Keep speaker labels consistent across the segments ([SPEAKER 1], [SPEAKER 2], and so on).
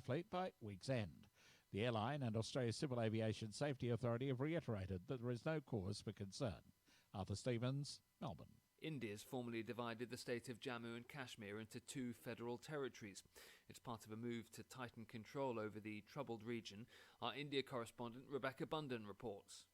[SPEAKER 1] fleet by week's end. The airline and Australia's Civil Aviation Safety Authority have reiterated that there is no cause for concern. Arthur Stevens, Melbourne.
[SPEAKER 2] India's formally divided the state of Jammu and Kashmir into two federal territories. It's part of a move to tighten control over the troubled region. Our India correspondent Rebecca Bundan reports.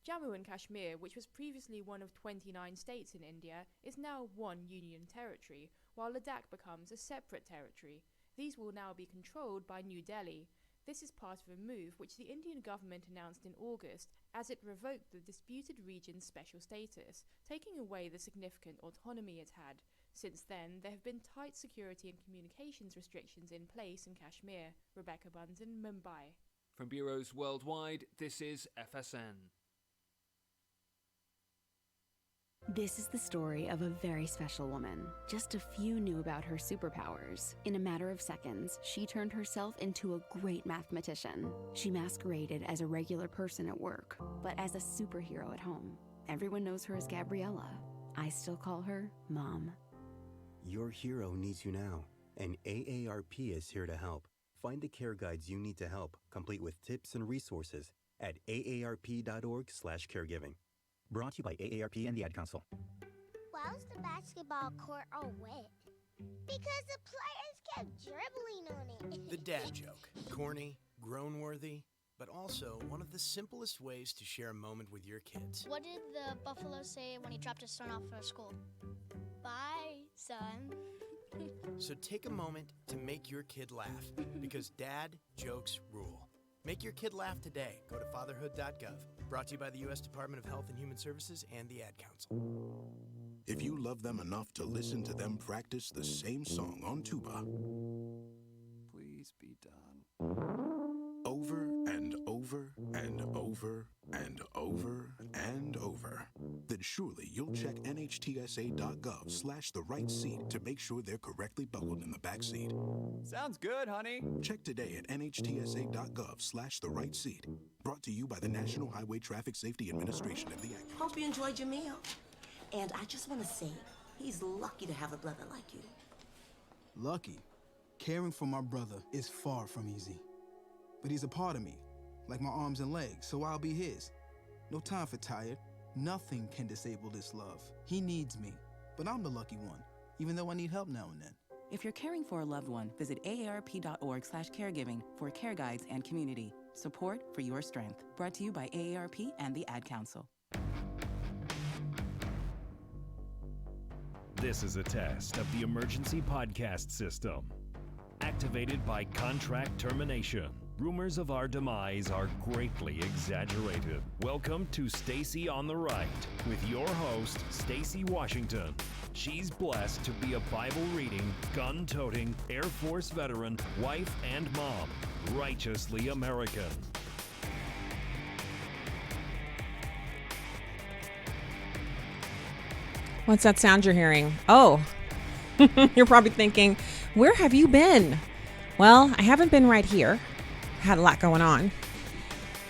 [SPEAKER 3] Jammu and Kashmir, which was previously one of 29 states in India, is now one union territory, while Ladakh becomes a separate territory. These will now be controlled by New Delhi. This is part of a move which the Indian government announced in August as it revoked the disputed region's special status, taking away the significant autonomy it had. Since then, there have been tight security and communications restrictions in place in Kashmir. Rebecca Bundan, Mumbai.
[SPEAKER 2] From bureaus worldwide, this is FSN.
[SPEAKER 4] This is the story of a very special woman. Just a few knew about her superpowers. In a matter of seconds, she turned herself into a great mathematician. She masqueraded as a regular person at work, but as a superhero at home. Everyone knows her as Gabriella. I still call her Mom.
[SPEAKER 5] Your hero needs you now, and AARP is here to help. Find the care guides you need to help, complete with tips and resources at aarp.org/caregiving. Brought to you by AARP and the Ad Council.
[SPEAKER 6] Why was the basketball court all wet? Because the players kept dribbling on it.
[SPEAKER 7] The dad joke. Corny, groan-worthy, but also one of the simplest ways to share a moment with your kids.
[SPEAKER 8] What did the buffalo say when he dropped his son off at school? Bye, son.
[SPEAKER 7] So take a moment to make your kid laugh, because dad jokes rule. Make your kid laugh today. Go to fatherhood.gov. Brought to you by the U.S. Department of Health and Human Services and the Ad Council.
[SPEAKER 9] If you love them enough to listen to them practice the same song on tuba,
[SPEAKER 10] please be done.
[SPEAKER 9] Over and over and over and over and over, then surely you'll check nhtsa.gov/the right seat to make sure they're correctly buckled in the back seat.
[SPEAKER 10] Sounds good, honey.
[SPEAKER 9] Check today at nhtsa.gov/the right seat. Brought to you by the National Highway Traffic Safety Administration of the Act.
[SPEAKER 11] Hope you enjoyed your meal. And I just want to say, he's lucky to have a brother like you.
[SPEAKER 12] Lucky? Caring for my brother is far from easy. But he's a part of me, like my arms and legs, so I'll be his. No time for tired. Nothing can disable this love. He needs me, but I'm the lucky one, even though I need help now and then.
[SPEAKER 13] If you're caring for a loved one, visit aarp.org/caregiving for care guides and community support for your strength. Brought to you by AARP and the Ad Council.
[SPEAKER 14] This is a test of the emergency podcast system. Activated by contract termination. Rumors of our demise are greatly exaggerated. Welcome to Stacy on the Right with your host, Stacy Washington. She's blessed to be a Bible-reading, gun-toting, Air Force veteran, wife and mom, righteously American.
[SPEAKER 15] What's that sound you're hearing? Oh, you're probably thinking, where have you been? Well, I haven't been right here. Had a lot going on,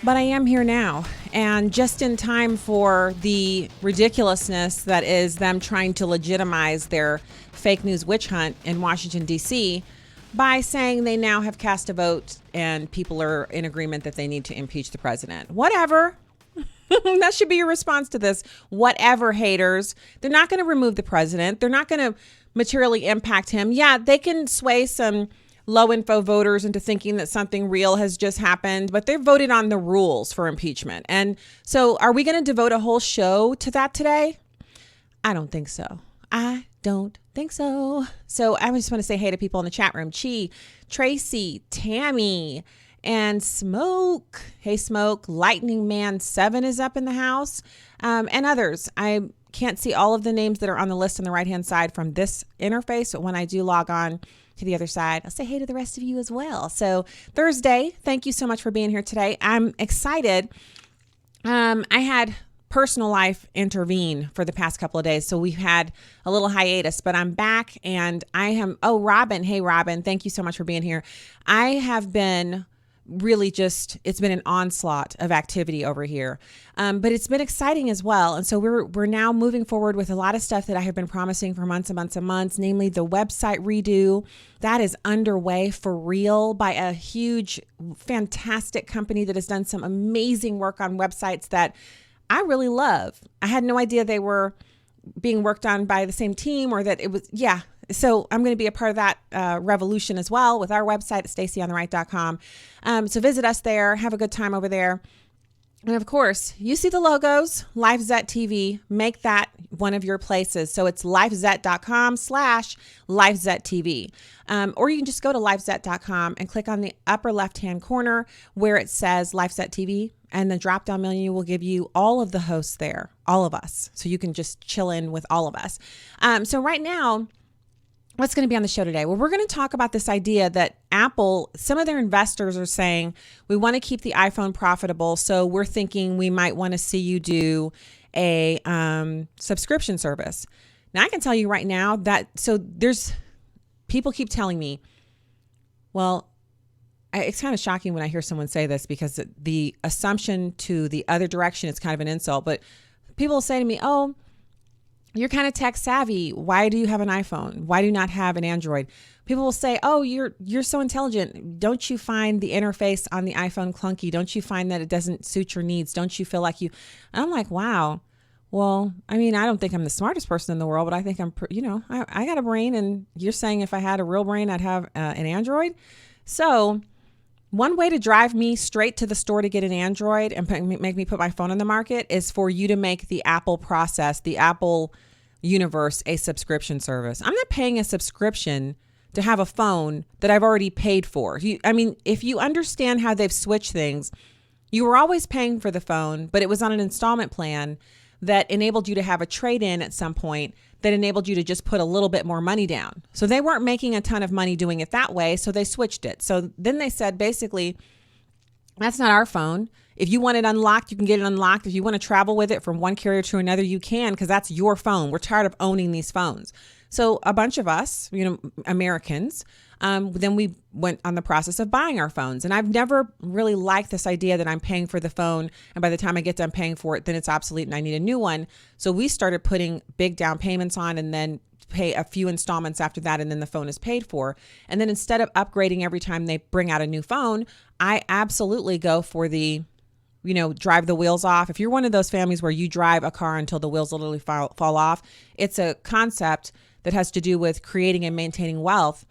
[SPEAKER 15] but I am here now, and just in time for the ridiculousness that is them trying to legitimize their fake news witch hunt in Washington, D.C. by saying they now have cast a vote and people are in agreement that they need to impeach the president. Whatever. That should be your response to this. Whatever, haters. They're not going to remove the president. They're not going to materially impact him. Yeah, they can sway some low info voters into thinking that something real has just happened, but they voted on the rules for impeachment. And so are we going to devote a whole show to that today? I don't think so. I don't think so. So I just want to say hey to people in the chat room. Chi, Tracy, Tammy, and Smoke. Hey, Smoke. Lightning Man 7 is up in the house, and others. I can't see all of the names that are on the list on the right-hand side from this interface, but when I do log on to the other side, I'll say hey to the rest of you as well. So Thursday, thank you so much for being here today. I'm excited. I had personal life intervene for the past couple of days, so we've had a little hiatus, but I'm back and I am, Robin. Hey, Robin, thank you so much for being here. I have been really just, it's been an onslaught of activity over here. But it's been exciting as well. And so we're now moving forward with a lot of stuff that I have been promising for months and months and months, namely the website redo. That is underway for real by a huge, fantastic company that has done some amazing work on websites that I really love. I had no idea they were being worked on by the same team, or that it was, So I'm going to be a part of that revolution as well with our website at stacyontheright.com. So visit us there. Have a good time over there. And of course, you see the logos, LifeZet TV. Make that one of your places. So it's lifezet.com/LifeZet TV. Or you can just go to lifezet.com and click on the upper left-hand corner where it says LifeZet TV. And the drop-down menu will give you all of the hosts there, all of us. So you can just chill in with all of us. So right now, what's going to be on the show today? Well, we're going to talk about this idea that Apple, some of their investors are saying, we want to keep the iPhone profitable. So we're thinking we might want to see you do a subscription service. Now, I can tell you right now that, people keep telling me, well, it's kind of shocking when I hear someone say this, because the assumption to the other direction is kind of an insult. But people say to me, oh, you're kind of tech savvy. Why do you have an iPhone? Why do you not have an Android? People will say, oh, you're so intelligent. Don't you find the interface on the iPhone clunky? Don't you find that it doesn't suit your needs? Don't you feel like you... And I'm like, wow. Well, I mean, I don't think I'm the smartest person in the world, but I think I'm, I got a brain. And you're saying if I had a real brain, I'd have an Android. So one way to drive me straight to the store to get an Android and make me put my phone on the market is for you to make the Apple process, the Apple universe, a subscription service. I'm not paying a subscription to have a phone that I've already paid for. If you understand how they've switched things, you were always paying for the phone, but it was on an installment plan that enabled you to have a trade-in at some point that enabled you to just put a little bit more money down. So they weren't making a ton of money doing it that way, so they switched it. So then they said, basically, that's not our phone. If you want it unlocked, you can get it unlocked. If you want to travel with it from one carrier to another, you can, because that's your phone. We're tired of owning these phones. So a bunch of us, Americans, then we went on the process of buying our phones. And I've never really liked this idea that I'm paying for the phone, and by the time I get done paying for it, then it's obsolete and I need a new one. So we started putting big down payments on and then pay a few installments after that, and then the phone is paid for. And then instead of upgrading every time they bring out a new phone, I absolutely go for the, drive the wheels off. If you're one of those families where you drive a car until the wheels literally fall off, it's a concept that has to do with creating and maintaining wealth.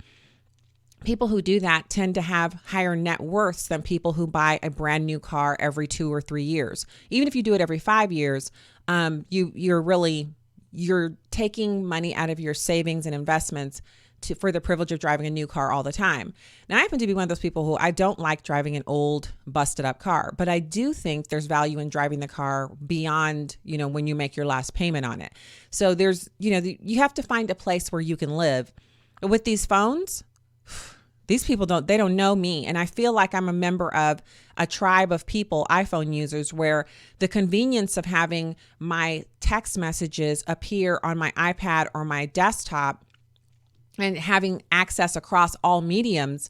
[SPEAKER 15] People who do that tend to have higher net worths than people who buy a brand new car every 2 or 3 years. Even if you do it every 5 years, you're taking money out of your savings and investments for the privilege of driving a new car all the time. Now, I happen to be one of those people who I don't like driving an old, busted up car, but I do think there's value in driving the car beyond, when you make your last payment on it. So there's, you have to find a place where you can live. But with these phones, these people don't know me. And I feel like I'm a member of a tribe of people, iPhone users, where the convenience of having my text messages appear on my iPad or my desktop and having access across all mediums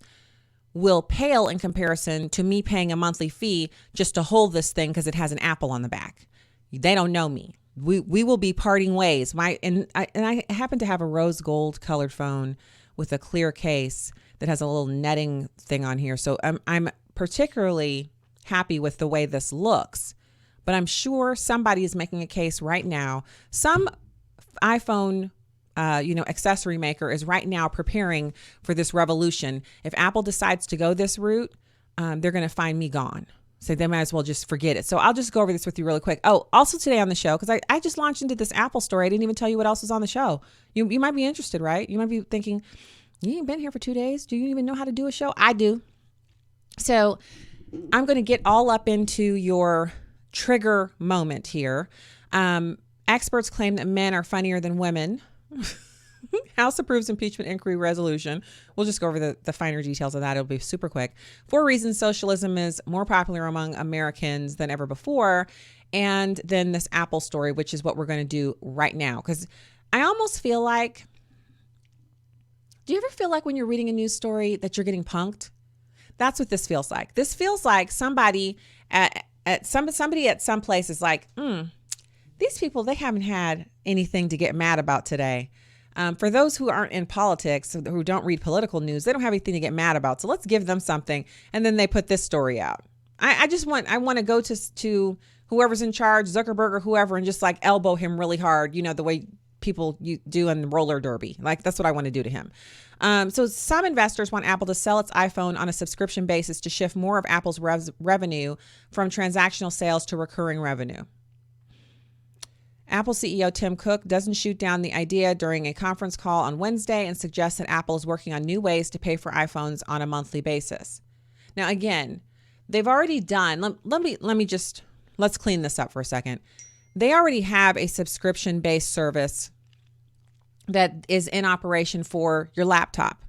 [SPEAKER 15] will pale in comparison to me paying a monthly fee just to hold this thing because it has an Apple on the back. They don't know me. We will be parting ways. I happen to have a rose gold colored phone with a clear case that has a little netting thing on here. So I'm particularly happy with the way this looks, but I'm sure somebody is making a case right now. Some iPhone accessory maker is right now preparing for this revolution. If Apple decides to go this route, they're going to find me gone. So they might as well just forget it. So I'll just go over this with you really quick. Oh, also today on the show, because I just launched into this Apple story. I didn't even tell you what else was on the show. You might be interested, right? You might be thinking, you ain't been here for 2 days. Do you even know how to do a show? I do. So I'm going to get all up into your trigger moment here. Experts claim that men are funnier than women. House approves impeachment inquiry resolution. We'll just go over the finer details of that. It'll be super quick. 4 reasons socialism is more popular among Americans than ever before. And then this Apple story, which is what we're going to do right now. Because I almost feel like, do you ever feel like when you're reading a news story that you're getting punked? That's what this feels like. This feels like somebody at some place is like, these people, they haven't had anything to get mad about today. For those who aren't in politics, who don't read political news, they don't have anything to get mad about. So let's give them something. And then they put this story out. I want to go to whoever's in charge, Zuckerberg or whoever, and just like elbow him really hard, the way people do in the roller derby. Like, that's what I want to do to him. So some investors want Apple to sell its iPhone on a subscription basis to shift more of Apple's revenue from transactional sales to recurring revenue. Apple CEO Tim Cook doesn't shoot down the idea during a conference call on Wednesday and suggests that Apple is working on new ways to pay for iPhones on a monthly basis. Now, again, they've already done, let's clean this up for a second. They already have a subscription-based service that is in operation for your laptop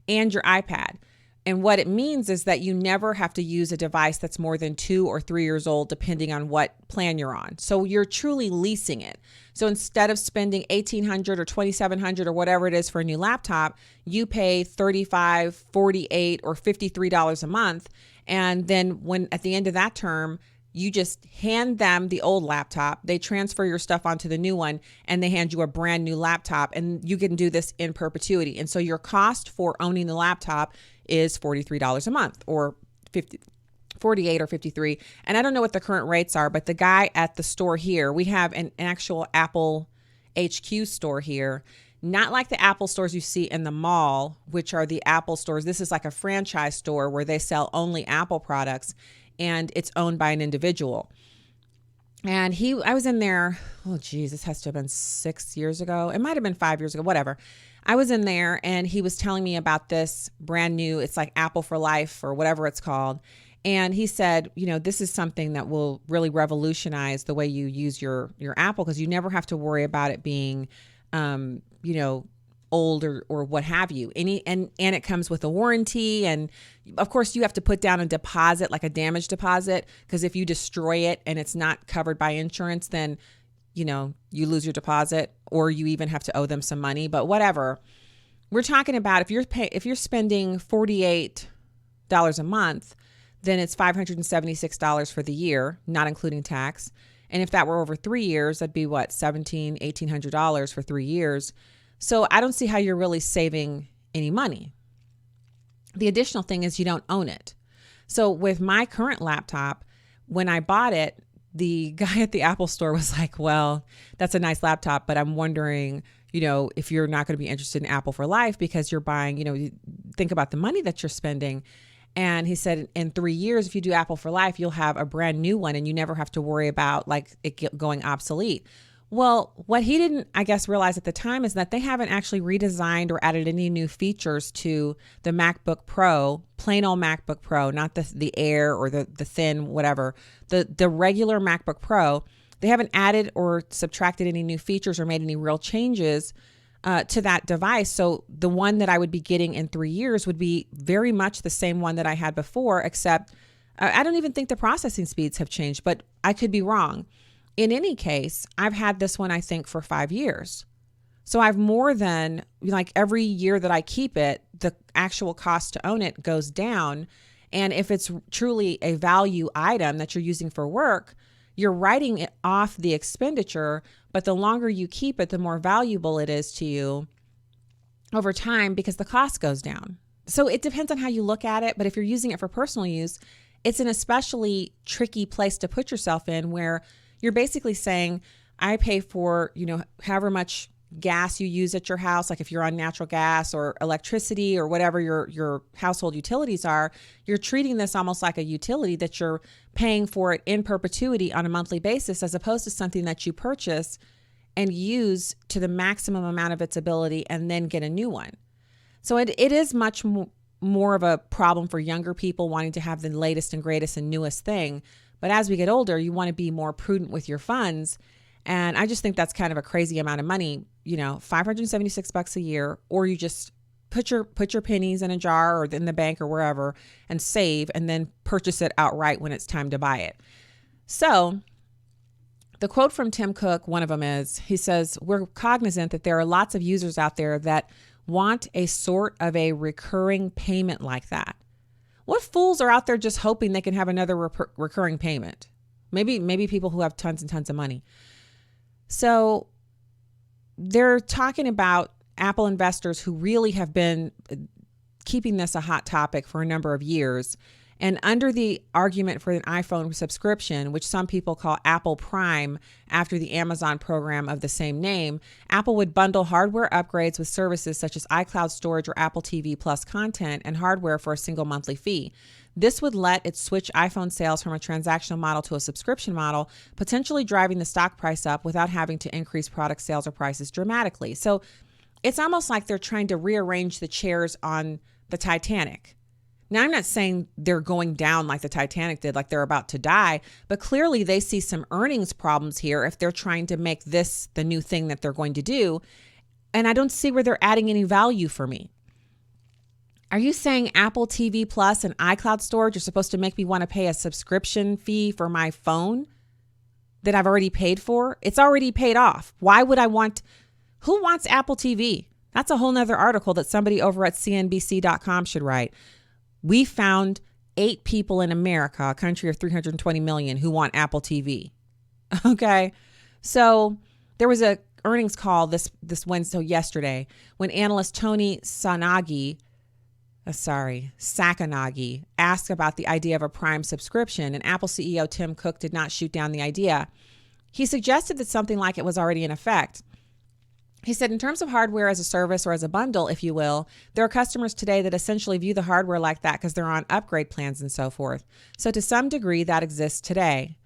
[SPEAKER 15] and your iPad. And what it means is that you never have to use a device that's more than 2 or 3 years old, depending on what plan you're on. So you're truly leasing it. So instead of spending $1,800 or $2,700 or whatever it is for a new laptop, you pay $35, $48, or $53 a month. And then when at the end of that term, you just hand them the old laptop, they transfer your stuff onto the new one, and they hand you a brand new laptop, and you can do this in perpetuity. And so your cost for owning the laptop is $43 a month, or $48 or $53. And I don't know what the current rates are, but the guy at the store here, we have an actual Apple HQ store here, not like the Apple stores you see in the mall, which are the Apple stores. This is like a franchise store where they sell only Apple products, and it's owned by an individual. And I was in there, this has to have been 6 years ago. It might have been 5 years ago, whatever. I was in there and he was telling me about this brand new, it's like Apple for Life or whatever it's called. And he said, this is something that will really revolutionize the way you use your Apple, because you never have to worry about it being, old or what have you. And it comes with a warranty. And of course you have to put down a deposit, like a damage deposit, because if you destroy it and it's not covered by insurance, then, you lose your deposit, or you even have to owe them some money. But whatever. We're talking about if you're spending $48 a month, then it's $576 for the year, not including tax. And if that were over 3 years, that'd be what, $1,700, $1,800 for 3 years. So I don't see how you're really saving any money. The additional thing is you don't own it. So with my current laptop, when I bought it, the guy at the Apple store was like, well, that's a nice laptop, but I'm wondering, if you're not going to be interested in Apple for Life because you're buying, think about the money that you're spending. And he said, in 3 years, if you do Apple for Life, you'll have a brand new one and you never have to worry about like it going obsolete. Well, what he didn't, I guess, realize at the time is that they haven't actually redesigned or added any new features to the MacBook Pro, plain old MacBook Pro, not the Air or the thin, whatever, the regular MacBook Pro. They haven't added or subtracted any new features or made any real changes to that device. So the one that I would be getting in 3 years would be very much the same one that I had before, except I don't even think the processing speeds have changed, but I could be wrong. In any case, I've had this one, I think, for 5 years. So I've more than, like, every year that I keep it, the actual cost to own it goes down. And if it's truly a value item that you're using for work, you're writing it off the expenditure, but the longer you keep it, the more valuable it is to you over time because the cost goes down. So it depends on how you look at it. But if you're using it for personal use, it's an especially tricky place to put yourself in, where you're basically saying, I pay for, however much gas you use at your house, like if you're on natural gas or electricity or whatever your household utilities are, you're treating this almost like a utility that you're paying for it in perpetuity on a monthly basis, as opposed to something that you purchase and use to the maximum amount of its ability and then get a new one. So it is much more of a problem for younger people wanting to have the latest and greatest and newest thing. But as we get older, you want to be more prudent with your funds. And I just think that's kind of a crazy amount of money, $576 a year, or you just put your pennies in a jar or in the bank or wherever and save, and then purchase it outright when it's time to buy it. So the quote from Tim Cook, one of them is, he says, we're cognizant that there are lots of users out there that want a sort of a recurring payment like that. What fools are out there just hoping they can have another recurring payment? Maybe people who have tons and tons of money. So they're talking about Apple investors who really have been keeping this a hot topic for a number of years. And under the argument for an iPhone subscription, which some people call Apple Prime after the Amazon program of the same name, Apple would bundle hardware upgrades with services such as iCloud storage or Apple TV Plus content and hardware for a single monthly fee. This would let it switch iPhone sales from a transactional model to a subscription model, potentially driving the stock price up without having to increase product sales or prices dramatically. So it's almost like they're trying to rearrange the chairs on the Titanic. Now, I'm not saying they're going down like the Titanic did, like they're about to die, but clearly they see some earnings problems here if they're trying to make this the new thing that they're going to do. And I don't see where they're adding any value for me. Are you saying Apple TV Plus and iCloud storage are supposed to make me want to pay a subscription fee for my phone that I've already paid for? It's already paid off. Why would I want... Who wants Apple TV? That's a whole nother article that somebody over at CNBC.com should write. We found 8 people in America, a country of 320 million, who want Apple TV. Okay. So there was a earnings call this Wednesday, yesterday, when analyst Tony Sacconaghi asked about the idea of a Prime subscription, and Apple CEO Tim Cook did not shoot down the idea. He suggested that something like it was already in effect. He said, in terms of hardware as a service or as a bundle, if you will, there are customers today that essentially view the hardware like that because they're on upgrade plans and so forth. So to some degree, that exists today.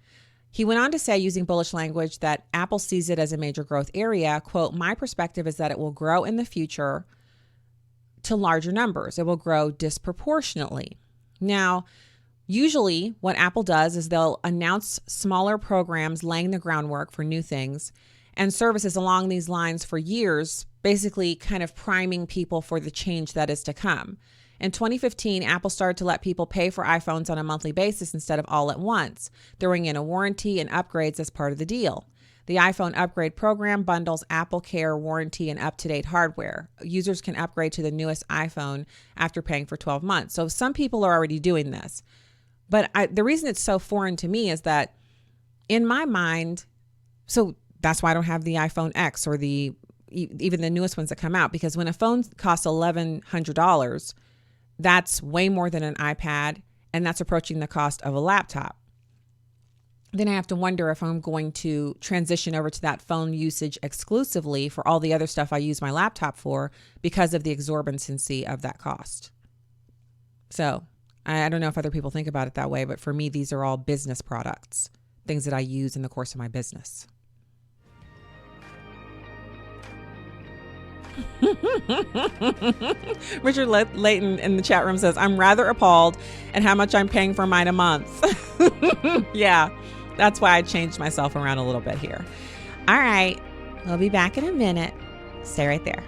[SPEAKER 15] He went on to say, using bullish language, that Apple sees it as a major growth area. Quote, my perspective is that it will grow in the future to larger numbers. It will grow disproportionately. Now, usually what Apple does is they'll announce smaller programs laying the groundwork for new things and services along these lines for years, basically kind of priming people for the change that is to come. In 2015, Apple started to let people pay for iPhones on a monthly basis instead of all at once, throwing in a warranty and upgrades as part of the deal. The iPhone upgrade program bundles Apple Care warranty and up-to-date hardware. Users can upgrade to the newest iPhone after paying for 12 months. So some people are already doing this. But the reason it's so foreign to me is that in my mind, so that's why I don't have the iPhone X or even the newest ones that come out, because when a phone costs $1,100, that's way more than an iPad, and that's approaching the cost of a laptop. Then I have to wonder if I'm going to transition over to that phone usage exclusively for all the other stuff I use my laptop for because of the exorbitancy of that cost. So I don't know if other people think about it that way, but for me, these are all business products, things that I use in the course of my business. Richard Layton in the chat room says, I'm rather appalled at how much I'm paying for mine a month. Yeah, that's why I changed myself around a little bit here. All right, we'll be back in a minute. Stay right there.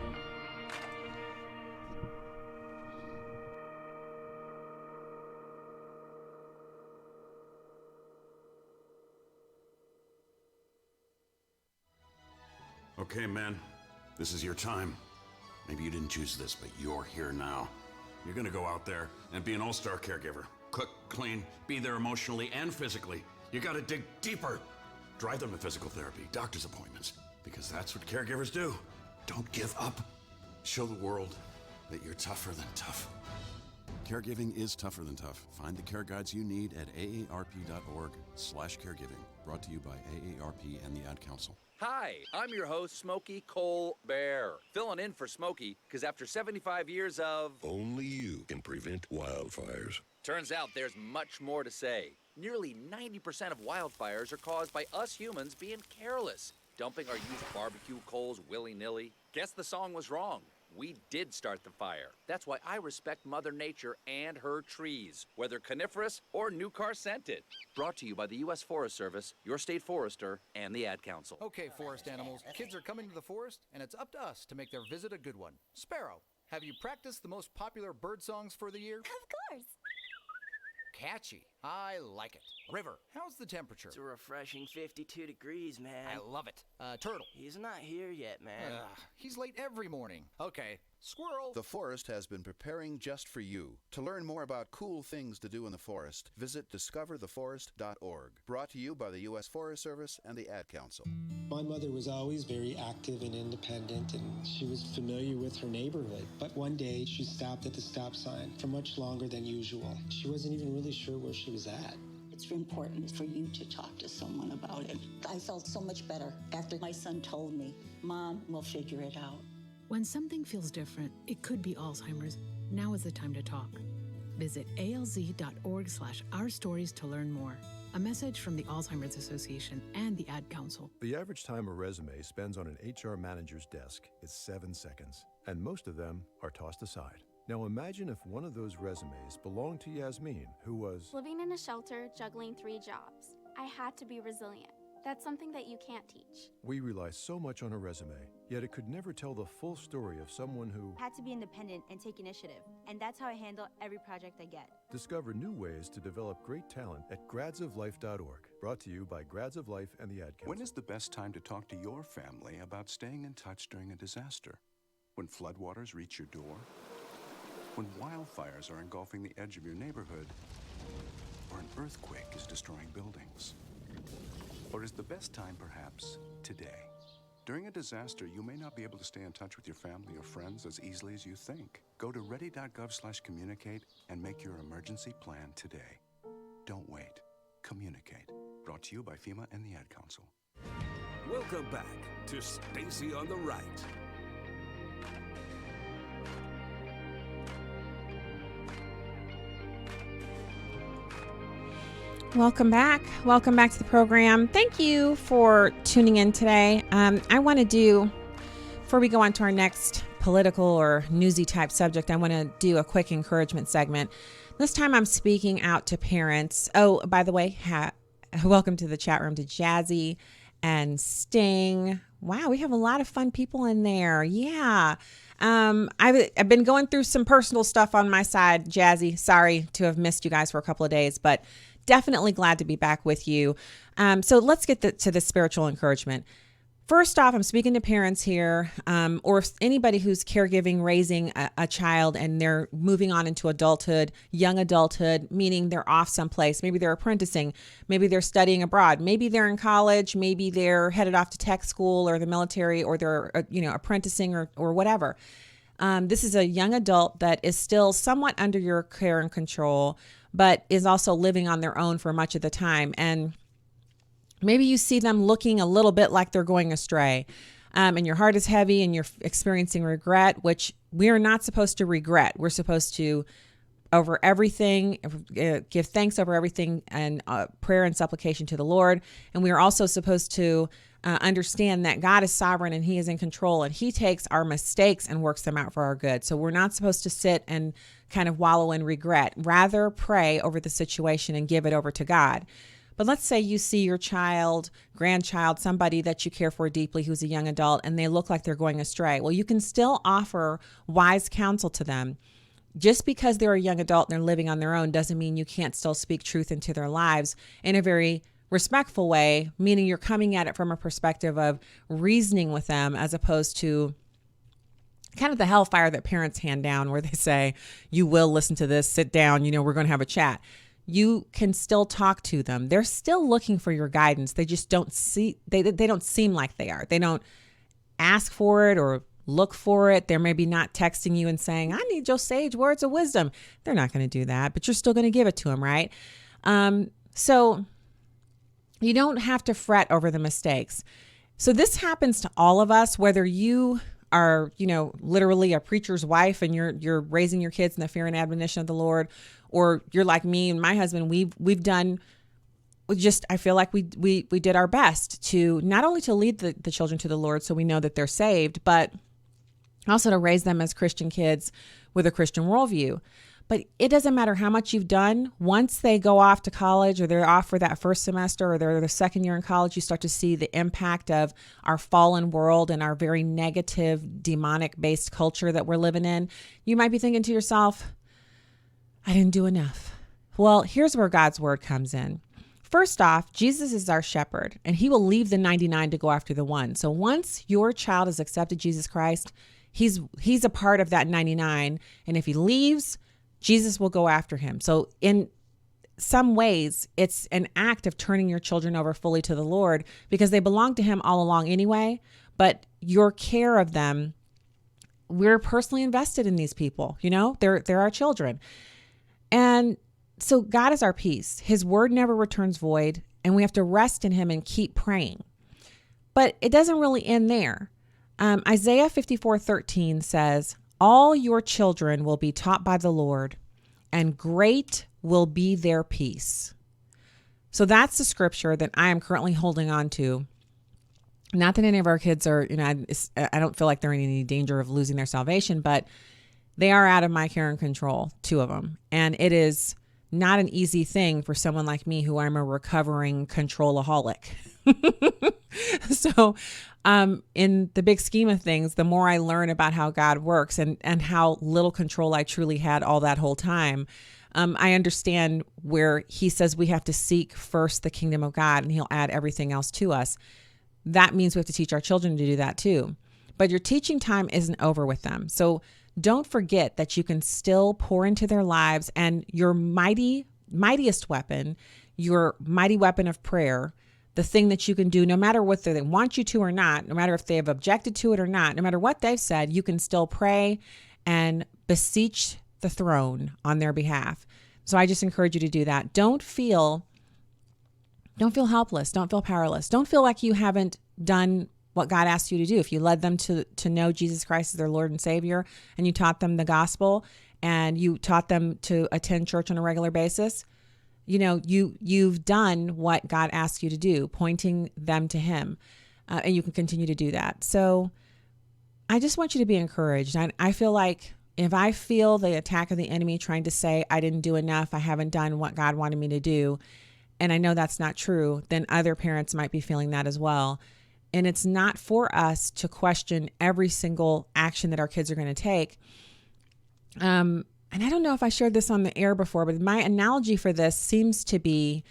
[SPEAKER 9] Okay, man. This is your time. Maybe you didn't choose this, but you're here now. You're gonna go out there and be an all-star caregiver. Cook, clean, be there emotionally and physically. You gotta dig deeper. Drive them to physical therapy, doctor's appointments, because that's what caregivers do. Don't give up. Show the world that you're tougher than tough. Caregiving is tougher than tough. Find the care guides you need at aarp.org/caregiving. Brought to you by AARP and the Ad Council.
[SPEAKER 16] Hi, I'm your host, Smokey Colbert. Filling in for Smokey, because after 75 years of...
[SPEAKER 17] Only you can prevent wildfires.
[SPEAKER 16] Turns out there's much more to say. Nearly 90% of wildfires are caused by us humans being careless, dumping our used barbecue coals willy-nilly. Guess the song was wrong. We did start the fire. That's why I respect Mother Nature and her trees, whether coniferous or new car scented. Brought to you by the U.S. Forest Service, your state forester, and the Ad Council.
[SPEAKER 18] Okay, forest animals, kids are coming to the forest, and it's up to us to make their visit a good one. Sparrow, have you practiced the most popular bird songs for the year?
[SPEAKER 19] Of course.
[SPEAKER 18] Catchy. I like it. River, how's the temperature?
[SPEAKER 20] It's a refreshing 52 degrees, man.
[SPEAKER 18] I love it. Turtle.
[SPEAKER 20] He's not here yet, man.
[SPEAKER 18] He's late every morning. Okay, Squirrel!
[SPEAKER 19] The forest has been preparing just for you. To learn more about cool things to do in the forest, visit discovertheforest.org. Brought to you by the U.S. Forest Service and the Ad Council.
[SPEAKER 21] My mother was always very active and independent, and she was familiar with her neighborhood. But one day, she stopped at the stop sign for much longer than usual. She wasn't even really sure where she was at.
[SPEAKER 22] It's important for you to talk to someone about it. I felt so much better after my son told me, Mom, we'll figure it out.
[SPEAKER 23] When something feels different, it could be Alzheimer's. Now is the time to talk. Visit alz.org/ourstories to learn more. A message from the Alzheimer's Association and the Ad Council.
[SPEAKER 24] The average time a resume spends on an HR manager's desk is 7 seconds, and most of them are tossed aside. Now imagine if one of those resumes belonged to Yasmin, who was
[SPEAKER 25] living in a shelter, juggling 3 jobs. I had to be resilient. That's something that you can't teach.
[SPEAKER 24] We rely so much on a resume, yet it could never tell the full story of someone who
[SPEAKER 26] had to be independent and take initiative. And that's how I handle every project I get.
[SPEAKER 24] Discover new ways to develop great talent at gradsoflife.org. Brought to you by Grads of Life and the Ad Council.
[SPEAKER 27] When is the best time to talk to your family about staying in touch during a disaster? When floodwaters reach your door? When wildfires are engulfing the edge of your neighborhood? Or an earthquake is destroying buildings? Or is the best time perhaps today? During a disaster, you may not be able to stay in touch with your family or friends as easily as you think. Go to ready.gov/communicate and make your emergency plan today. Don't wait. Communicate. Brought to you by FEMA and the Ad Council.
[SPEAKER 28] Welcome back to Stacy on the Right.
[SPEAKER 15] Welcome back. Welcome back to the program. Thank you for tuning in today. I want to do, before we go on to our next political or newsy type subject, I want to do a quick encouragement segment. This time I'm speaking out to parents. Oh, by the way, welcome to the chat room to Jazzy and Sting. Wow, we have a lot of fun people in there. Yeah. I've been going through some personal stuff on my side, Jazzy. Sorry to have missed you guys for a couple of days, but definitely glad to be back with you. So let's get to the spiritual encouragement. First off, I'm speaking to parents here, or anybody who's caregiving, raising a child, and they're moving on into adulthood, young adulthood, meaning they're off someplace. Maybe they're apprenticing. Maybe they're studying abroad. Maybe they're in college. Maybe they're headed off to tech school or the military, or they're apprenticing or whatever. This is a young adult that is still somewhat under your care and control, but is also living on their own for much of the time. And maybe you see them looking a little bit like they're going astray, and your heart is heavy and you're experiencing regret, which we are not supposed to regret. We're supposed to, over everything, give thanks over everything, and prayer and supplication to the Lord. And we are also supposed to understand that God is sovereign and He is in control, and He takes our mistakes and works them out for our good. So we're not supposed to sit and kind of wallow in regret. Rather, pray over the situation and give it over to God. But let's say you see your child, grandchild, somebody that you care for deeply who's a young adult, and they look like they're going astray. Well, you can still offer wise counsel to them. Just because they're a young adult and they're living on their own doesn't mean you can't still speak truth into their lives in a very respectful way, meaning you're coming at it from a perspective of reasoning with them, as opposed to kind of the hellfire that parents hand down where they say, you will listen to this, sit down, we're going to have a chat. You can still talk to them. They're still looking for your guidance. They just don't they don't seem like they are. They don't ask for it or look for it. They're maybe not texting you and saying, I need your sage words of wisdom. They're not going to do that, but you're still going to give it to them, right? So you don't have to fret over the mistakes. So this happens to all of us, whether you are, literally a preacher's wife and you're raising your kids in the fear and admonition of the Lord, or you're like me and my husband. We've done just, I feel like we did our best to not only to lead the children to the Lord so we know that they're saved, but also to raise them as Christian kids with a Christian worldview. But it doesn't matter how much you've done. Once they go off to college, or they're off for that first semester, or they're the second year in college, you start to see the impact of our fallen world and our very negative, demonic-based culture that we're living in. You might be thinking to yourself, I didn't do enough. Well, here's where God's word comes in. First off, Jesus is our shepherd, and He will leave the 99 to go after the one. So once your child has accepted Jesus Christ, He's a part of that 99. And if he leaves, Jesus will go after him. So in some ways, it's an act of turning your children over fully to the Lord because they belong to him all along anyway. But your care of them, we're personally invested in these people. You know, they're our children. And so God is our peace. His word never returns void, and we have to rest in him and keep praying. But it doesn't really end there. Isaiah 54:13 says, all your children will be taught by the Lord, and great will be their peace. So that's the scripture that I am currently holding on to. Not that any of our kids are, I don't feel like they're in any danger of losing their salvation, but they are out of my care and control, 2 of them. And it is not an easy thing for someone like me who I'm a recovering controlaholic. So in the big scheme of things, the more I learn about how God works and how little control I truly had all that whole time, I understand where he says we have to seek first the kingdom of God and he'll add everything else to us. That means we have to teach our children to do that too. But your teaching time isn't over with them. So don't forget that you can still pour into their lives, and your mightiest weapon, your mighty weapon of prayer, the thing that you can do no matter what they want you to or not, no matter if they have objected to it or not, no matter what they've said, you can still pray and beseech the throne on their behalf. So I just encourage you to do that. Don't feel helpless. Don't feel powerless. Don't feel like you haven't done what God asked you to do. If you led them to know Jesus Christ as their Lord and Savior, and you taught them the gospel, and you taught them to attend church on a regular basis, you've done what God asked you to do, pointing them to him, and you can continue to do that. So I just want you to be encouraged. I feel like if I feel the attack of the enemy trying to say I didn't do enough, I haven't done what God wanted me to do, and I know that's not true, then other parents might be feeling that as well. And it's not for us to question every single action that our kids are going to take. And I don't know if I shared this on the air before, but my analogy for this seems to be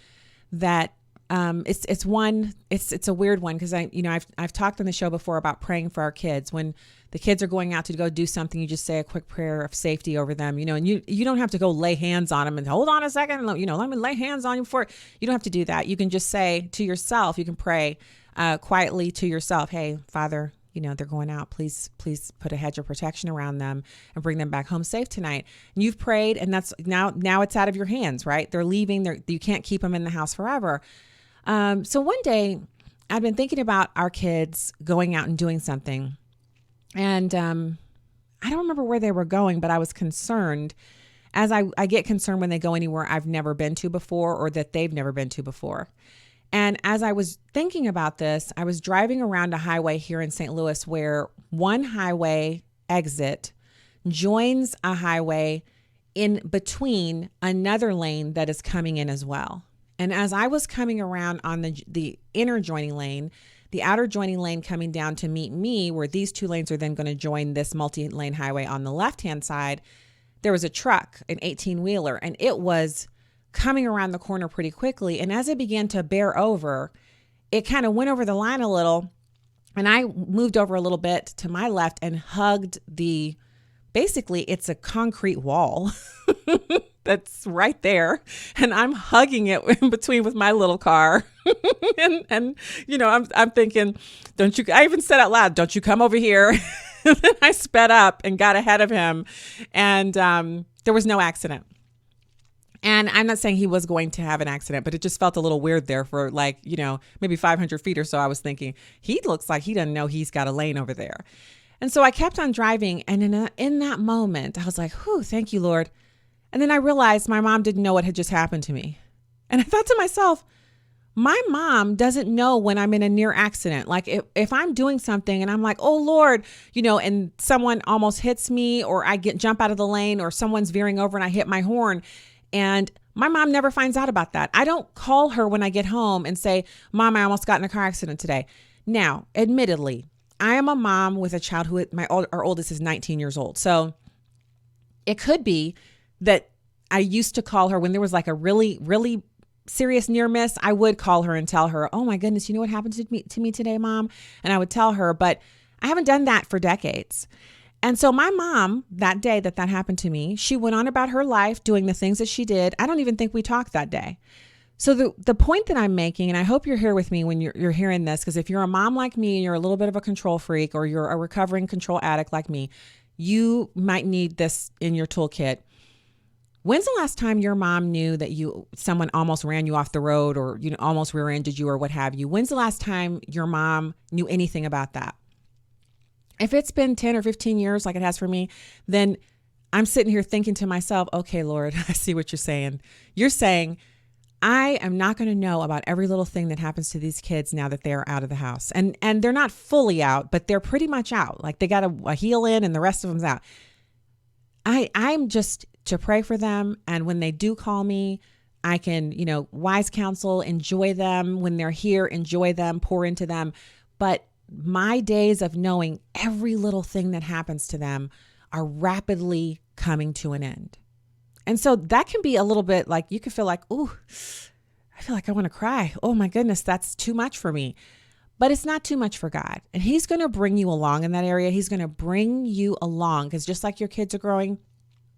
[SPEAKER 15] that it's a weird one because I've talked on the show before about praying for our kids. When the kids are going out to go do something, you just say a quick prayer of safety over them, and you don't have to go lay hands on them and hold on a second, let me lay hands on you before. You don't have to do that. You can just say to yourself, you can pray quietly to yourself, hey, Father, they're going out. Please put a hedge of protection around them and bring them back home safe tonight. And you've prayed, and that's now it's out of your hands, right? They're leaving. You can't keep them in the house forever. So one day I've been thinking about our kids going out and doing something. And I don't remember where they were going, but I was concerned, as I get concerned when they go anywhere I've never been to before or that they've never been to before. And as I was thinking about this, I was driving around a highway here in St. Louis where one highway exit joins a highway in between another lane that is coming in as well. And as I was coming around on the inner joining lane, the outer joining lane coming down to meet me, where these 2 lanes are then going to join this multi-lane highway on the left-hand side, there was a truck, an 18-wheeler, and it was coming around the corner pretty quickly. And as it began to bear over, it kind of went over the line a little, and I moved over a little bit to my left and hugged basically it's a concrete wall that's right there, and I'm hugging it in between with my little car. and I'm thinking, I even said out loud, don't you come over here. And then I sped up and got ahead of him, and there was no accident. And I'm not saying he was going to have an accident, but it just felt a little weird there for maybe 500 feet or so. I was thinking, he looks like he doesn't know he's got a lane over there. And so I kept on driving. And in that moment, I was like, whew, thank you, Lord. And then I realized my mom didn't know what had just happened to me. And I thought to myself, my mom doesn't know when I'm in a near accident. Like if I'm doing something and I'm like, oh Lord, and someone almost hits me, or I jump out of the lane, or someone's veering over and I hit my horn. And my mom never finds out about that. I don't call her when I get home and say, Mom, I almost got in a car accident today. Now, admittedly, I am a mom with a child our oldest is 19 years old. So it could be that I used to call her when there was like a really, really serious near miss. I would call her and tell her, oh my goodness, you know what happened to me today, Mom? And I would tell her, but I haven't done that for decades. And so my mom, that day that happened to me, she went on about her life doing the things that she did. I don't even think we talked that day. So the point that I'm making, and I hope you're here with me when you're hearing this, because if you're a mom like me and you're a little bit of a control freak, or you're a recovering control addict like me, you might need this in your toolkit. When's the last time your mom knew that someone almost ran you off the road, or almost rear-ended you, or what have you? When's the last time your mom knew anything about that? If it's been 10 or 15 years like it has for me, then I'm sitting here thinking to myself, okay, Lord, I see what you're saying. You're saying, I am not going to know about every little thing that happens to these kids now that they're out of the house. And they're not fully out, but they're pretty much out. Like they got a heel in and the rest of them's out. I'm just to pray for them. And when they do call me, I can, wise counsel, enjoy them. When they're here, enjoy them, pour into them. But my days of knowing every little thing that happens to them are rapidly coming to an end. And so that can be a little bit like, you can feel like, ooh, I feel like I want to cry. Oh my goodness, that's too much for me. But it's not too much for God. And he's going to bring you along in that area. He's going to bring you along, because just like your kids are growing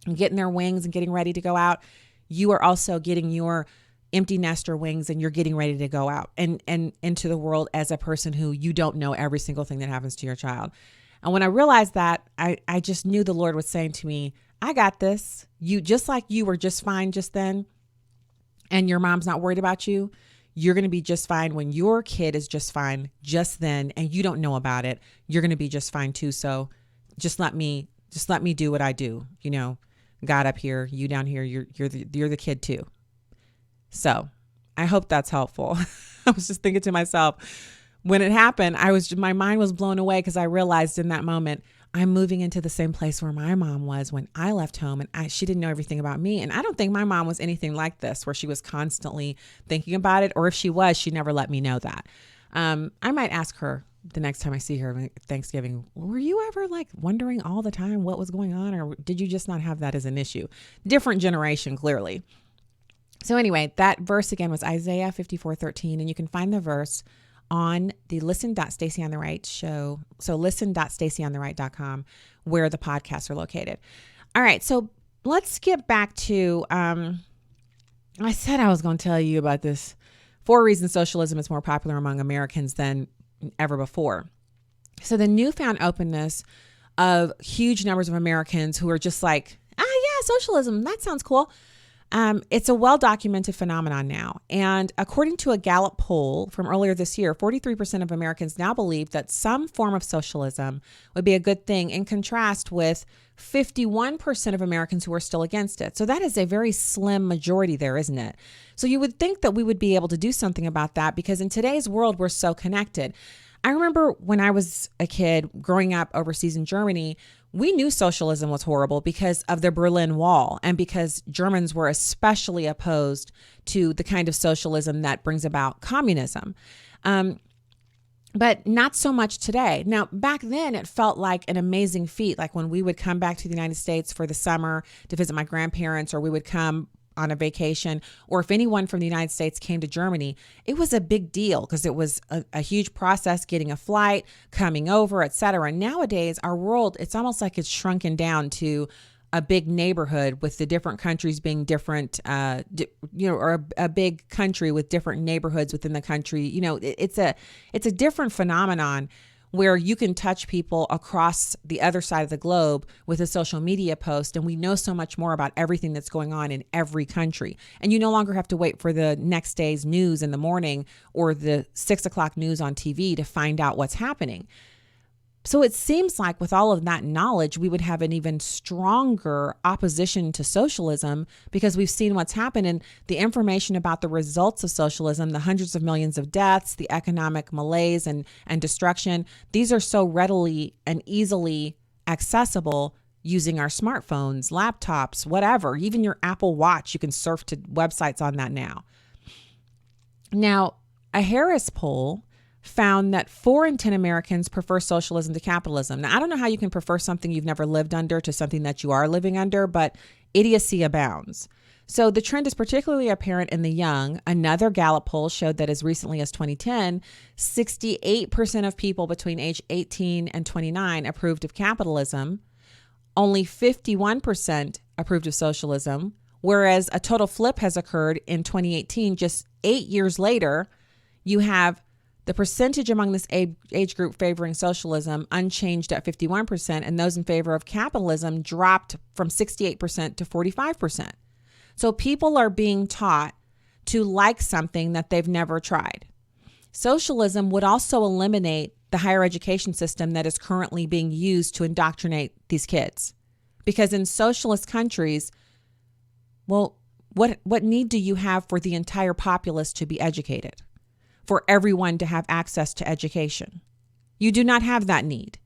[SPEAKER 15] and getting their wings and getting ready to go out, you are also getting your empty nester wings, and you're getting ready to go out and into the world as a person who you don't know every single thing that happens to your child. And when I realized that, I just knew the Lord was saying to me, I got this. You, just like you were just fine just then, and your mom's not worried about you, you're going to be just fine when your kid is just fine just then, and you don't know about it. You're going to be just fine too. So just let me do what I do. God up here, you down here, you're the kid too. So I hope that's helpful. I was just thinking to myself, when it happened, my mind was blown away, because I realized in that moment, I'm moving into the same place where my mom was when I left home, and she didn't know everything about me. And I don't think my mom was anything like this, where she was constantly thinking about it, or if she was, she never let me know that. I might ask her the next time I see her at Thanksgiving, were you ever like wondering all the time what was going on, or did you just not have that as an issue? Different generation, clearly. So anyway, that verse again was Isaiah 54:13, and you can find the verse on the Listen.Stacy on the Right show. So listen.stacyontheright.com, where the podcasts are located. All right, so let's get back to, I said I was going to tell you about this 4 reasons socialism is more popular among Americans than ever before. So the newfound openness of huge numbers of Americans who are just like, yeah, socialism, that sounds cool. It's a well-documented phenomenon now. And according to a Gallup poll from earlier this year, 43% of Americans now believe that some form of socialism would be a good thing, in contrast with 51% of Americans who are still against it. So that is a very slim majority there, isn't it? So you would think that we would be able to do something about that, because in today's world, we're so connected. I remember when I was a kid growing up overseas in Germany, we knew socialism was horrible because of the Berlin Wall, and because Germans were especially opposed to the kind of socialism that brings about communism. But not so much today. Now, back then, it felt like an amazing feat. Like when we would come back to the United States for the summer to visit my grandparents, or we would come on a vacation, or if anyone from the United States came to Germany, it was a big deal, because it was a huge process getting a flight, coming over, etc. Nowadays, our world, it's almost like it's shrunken down to a big neighborhood, with the different countries being different, or a big country with different neighborhoods within the country. It's a different phenomenon, where you can touch people across the other side of the globe with a social media post. And we know so much more about everything that's going on in every country. And you no longer have to wait for the next day's news in the morning, or the 6 o'clock news on TV to find out what's happening. So it seems like with all of that knowledge, we would have an even stronger opposition to socialism, because we've seen what's happened, and the information about the results of socialism, the hundreds of millions of deaths, the economic malaise and destruction. These are so readily and easily accessible using our smartphones, laptops, whatever, even your Apple Watch. You can surf to websites on that now. Now, a Harris poll found that 4 in 10 Americans prefer socialism to capitalism. Now, I don't know how you can prefer something you've never lived under to something that you are living under, but idiocy abounds. So the trend is particularly apparent in the young. Another Gallup poll showed that as recently as 2010, 68% of people between age 18 and 29 approved of capitalism, only 51% approved of socialism, whereas a total flip has occurred in 2018. Just 8 years later, you have the percentage among this age group favoring socialism unchanged at 51%, and those in favor of capitalism dropped from 68% to 45%. So people are being taught to like something that they've never tried. Socialism would also eliminate the higher education system that is currently being used to indoctrinate these kids. Because in socialist countries, well, what need do you have for the entire populace to be educated? For everyone to have access to education? You do not have that need.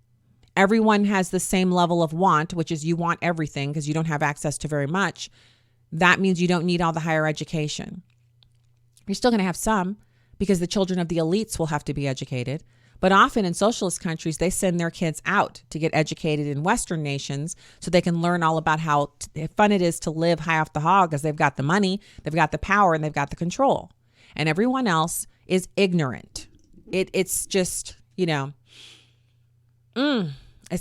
[SPEAKER 15] Everyone has the same level of want, which is you want everything because you don't have access to very much. That means you don't need all the higher education. You're still going to have some because the children of the elites will have to be educated. But often in socialist countries, they send their kids out to get educated in Western nations so they can learn all about how fun it is to live high off the hog because they've got the money, they've got the power, and they've got the control. And everyone else is ignorant. It's just, it's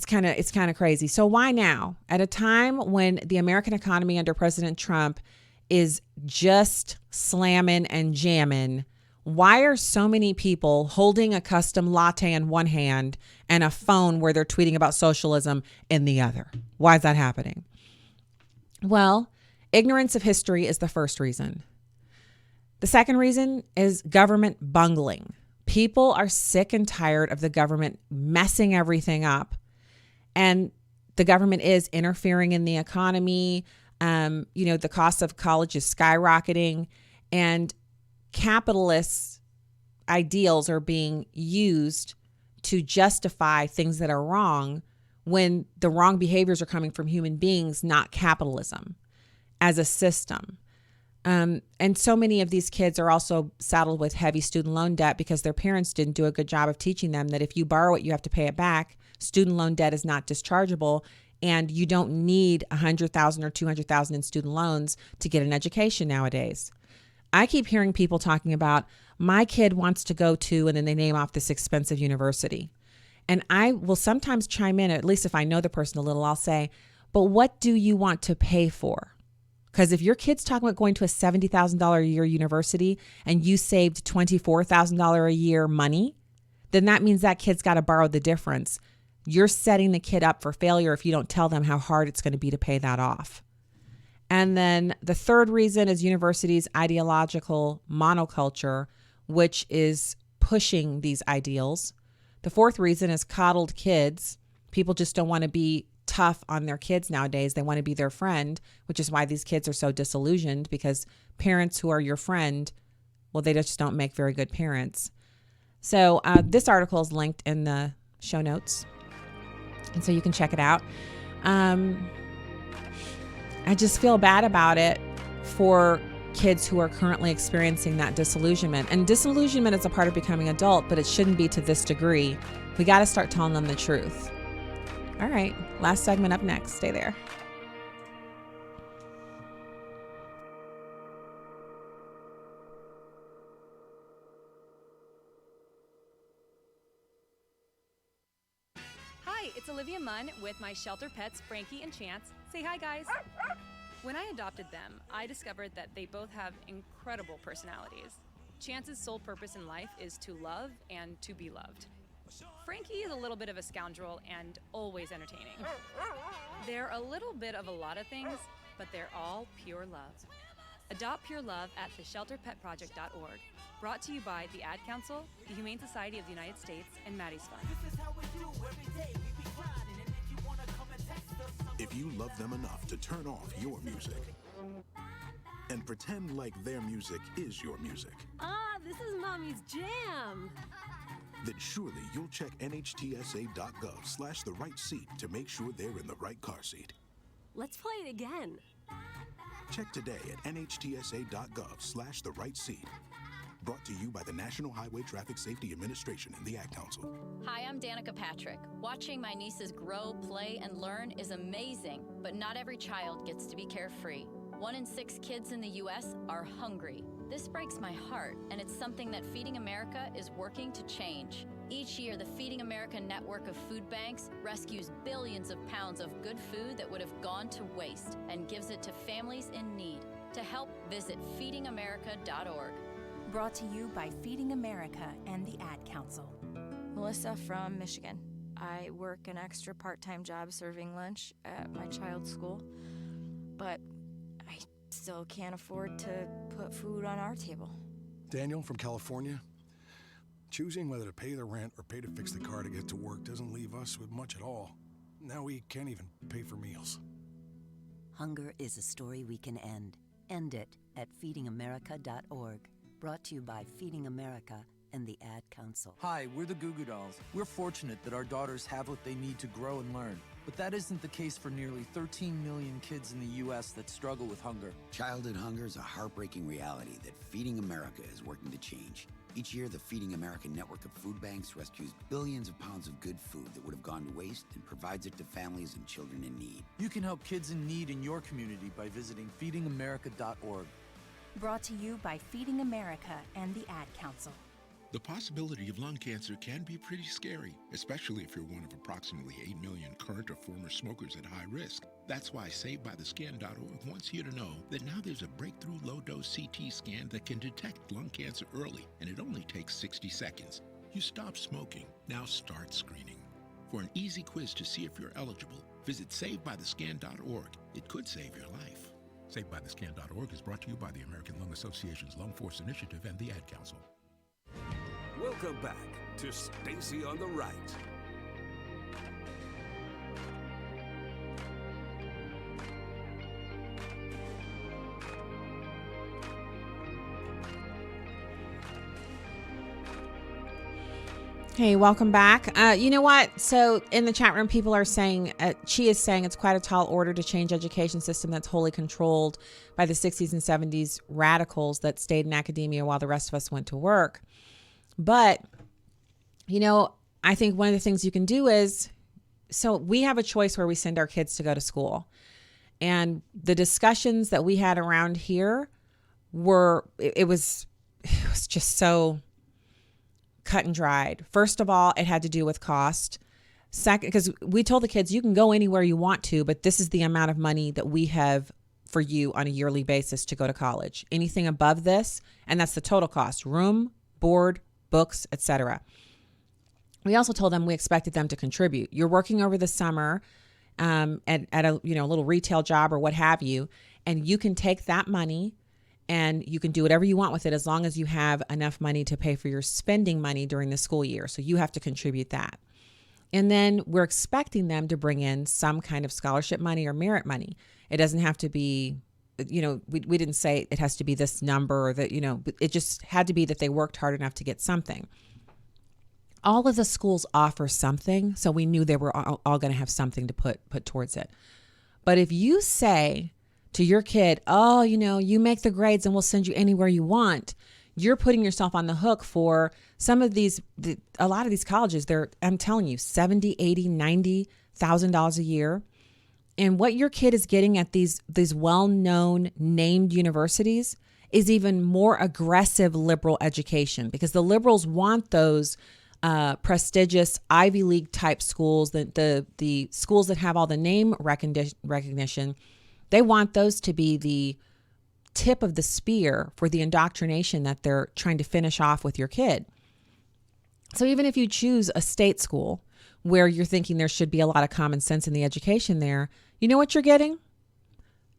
[SPEAKER 15] kind of crazy. So why now? At a time when the American economy under President Trump is just slamming and jamming, why are so many people holding a custom latte in one hand and a phone where they're tweeting about socialism in the other? Why is that happening? Well, ignorance of history is the first reason. The second reason is government bungling. People are sick and tired of the government messing everything up. And the government is interfering in the economy. The cost of college is skyrocketing. And capitalist ideals are being used to justify things that are wrong when the wrong behaviors are coming from human beings, not capitalism as a system. And so many of these kids are also saddled with heavy student loan debt because their parents didn't do a good job of teaching them that if you borrow it, you have to pay it back. Student loan debt is not dischargeable, and you don't need $100,000 or $200,000 in student loans to get an education nowadays. I keep hearing people talking about my kid wants to go to, and then they name off this expensive university. And I will sometimes chime in, at least if I know the person a little, I'll say, but what do you want to pay for? Because if your kid's talking about going to a $70,000 a year university and you saved $24,000 a year money, then that means that kid's got to borrow the difference. You're setting the kid up for failure if you don't tell them how hard it's going to be to pay that off. And then the third reason is universities' ideological monoculture, which is pushing these ideals. The fourth reason is coddled kids. People just don't want to be tough on their kids nowadays. They want to be their friend, which is why these kids are so disillusioned, because parents who are your friend, well, they just don't make very good parents. So this article is linked in the show notes, and so you can check it out. I just feel bad about it for kids who are currently experiencing that disillusionment. And disillusionment is a part of becoming adult, but it shouldn't be to this degree. We got to start telling them the truth. All right, last segment up next. Stay there.
[SPEAKER 1] Hi, it's Olivia Munn with my shelter pets, Frankie and Chance. Say hi, guys. When I adopted them, I discovered that they both have incredible personalities. Chance's sole purpose in life is to love and to be loved. Frankie is a little bit of a scoundrel and always entertaining. They're a little bit of a lot of things, but they're all pure love. Adopt pure love at theshelterpetproject.org. Brought to you by the Ad Council, the Humane Society of the United States, and Maddie's Fund.
[SPEAKER 2] If you love them enough to turn off your music and pretend like their music is your music,
[SPEAKER 3] this is Mommy's jam.
[SPEAKER 2] then surely you'll check nhtsa.gov/the right seat to make sure they're in the right car seat.
[SPEAKER 3] Let's play it again.
[SPEAKER 2] Check today at nhtsa.gov/the right seat. Brought to you by the National Highway Traffic Safety Administration and the Ad Council.
[SPEAKER 4] Hi, I'm Danica Patrick. Watching my nieces grow, play, and learn is amazing, but not every child gets to be carefree. 1 in 6 kids in the U.S. are hungry. This breaks my heart, and it's something that Feeding America is working to change. Each year, the Feeding America network of food banks rescues billions of pounds of good food that would have gone to waste and gives it to families in need. To help, visit feedingamerica.org.
[SPEAKER 5] Brought to you by Feeding America and the Ad Council.
[SPEAKER 6] Melissa from Michigan. I work an extra part-time job serving lunch at my child's school, but I still can't afford to put food on our table.
[SPEAKER 7] Daniel from California. Choosing whether to pay the rent or pay to fix the car to get to work doesn't leave us with much at all. Now we can't even pay for meals.
[SPEAKER 8] Hunger is a story we can end. End it at feedingamerica.org. Brought to you by Feeding America and the Ad Council.
[SPEAKER 10] Hi, we're the Goo Goo Dolls. We're fortunate that our daughters have what they need to grow and learn. But that isn't the case for nearly 13 million kids in the U.S. that struggle with hunger.
[SPEAKER 11] Childhood hunger is a heartbreaking reality that Feeding America is working to change. Each year, the Feeding America network of food banks rescues billions of pounds of good food that would have gone to waste and provides it to families and children in need.
[SPEAKER 10] You can help kids in need in your community by visiting feedingamerica.org.
[SPEAKER 5] Brought to you by Feeding America and the Ad Council.
[SPEAKER 2] The possibility of lung cancer can be pretty scary, especially if you're one of approximately 8 million current or former smokers at high risk. That's why SaveByTheScan.org wants you to know that now there's a breakthrough low-dose CT scan that can detect lung cancer early, and it only takes 60 seconds. You stop smoking, now start screening. For an easy quiz to see if you're eligible, visit SaveByTheScan.org. It could save your life. SaveByTheScan.org is brought to you by the American Lung Association's Lung Force Initiative and the Ad Council.
[SPEAKER 28] Welcome back to Stacy on the Right.
[SPEAKER 15] Hey, welcome back. You know what? So in the chat room, people are saying, she is saying it's quite a tall order to change education system that's wholly controlled by the 60s and 70s radicals that stayed in academia while the rest of us went to work. But, you know, I think one of the things you can do is, so we have a choice where we send our kids to go to school. And the discussions that we had around here were, it was just so cut and dried. First of all, it had to do with cost. Second, because we told the kids, you can go anywhere you want to, but this is the amount of money that we have for you on a yearly basis to go to college. Anything above this, and that's the total cost: room, board, books, etc. We also told them we expected them to contribute. You're working over the summer at a little retail job or what have you, and you can take that money and you can do whatever you want with it as long as you have enough money to pay for your spending money during the school year. So you have to contribute that. And then we're expecting them to bring in some kind of scholarship money or merit money. It doesn't have to be, we didn't say it has to be this number or that, it just had to be that they worked hard enough to get something. All of the schools offer something, so we knew they were all going to have something to put towards it. But if you say to your kid, oh, you make the grades and we'll send you anywhere you want, you're putting yourself on the hook for some of these, a lot of these colleges, I'm telling you, $70,000, $80,000, $90,000 a year. And what your kid is getting at these well-known named universities is even more aggressive liberal education, because the liberals want those prestigious Ivy League type schools, the schools that have all the name recognition. They want those to be the tip of the spear for the indoctrination that they're trying to finish off with your kid. So even if you choose a state school where you're thinking there should be a lot of common sense in the education there, you know what you're getting?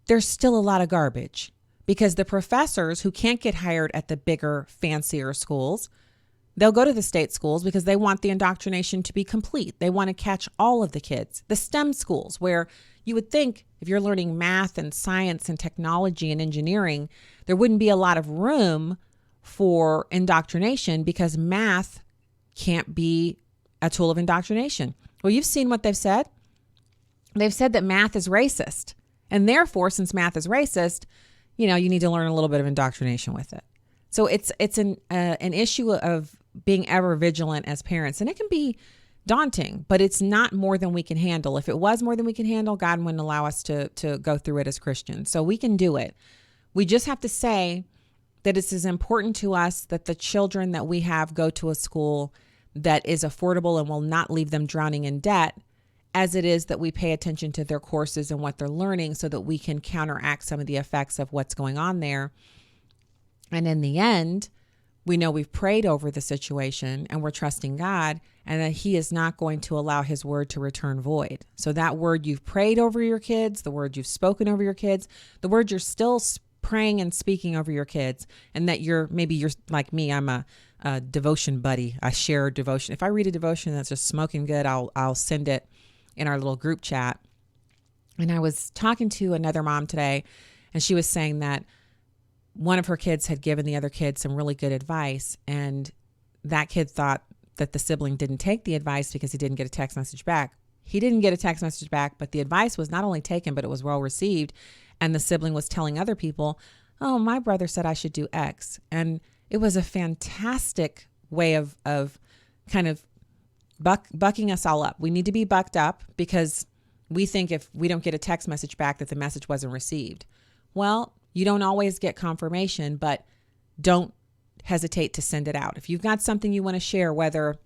[SPEAKER 15] There's still a lot of garbage, because the professors who can't get hired at the bigger, fancier schools, they'll go to the state schools because they want the indoctrination to be complete. They want to catch all of the kids. The STEM schools, where you would think if you're learning math and science and technology and engineering, there wouldn't be a lot of room for indoctrination because math can't be a tool of indoctrination. Well, you've seen what they've said. They've said that math is racist. And therefore, since math is racist, you need to learn a little bit of indoctrination with it. So it's an issue of being ever vigilant as parents. And it can be daunting, but it's not more than we can handle. If it was more than we can handle, God wouldn't allow us to go through it as Christians. So we can do it. We just have to say that it's as important to us that the children that we have go to a school that is affordable and will not leave them drowning in debt, as it is that we pay attention to their courses and what they're learning so that we can counteract some of the effects of what's going on there. And in the end, we know we've prayed over the situation and we're trusting God and that he is not going to allow his word to return void. So that word you've prayed over your kids, the word you've spoken over your kids, the word you're still praying and speaking over your kids, and that you're like me, I'm a devotion buddy. I share devotion. If I read a devotion that's just smoking good, I'll send it in our little group chat. And I was talking to another mom today, and she was saying that one of her kids had given the other kid some really good advice, and that kid thought that the sibling didn't take the advice because he didn't get a text message back. He didn't get a text message back, but the advice was not only taken, but it was well received. And the sibling was telling other people, oh, my brother said I should do X. And it was a fantastic way of kind of bucking us all up. We need to be bucked up because we think if we don't get a text message back that the message wasn't received. Well, you don't always get confirmation, but don't hesitate to send it out. If you've got something you want to share, whether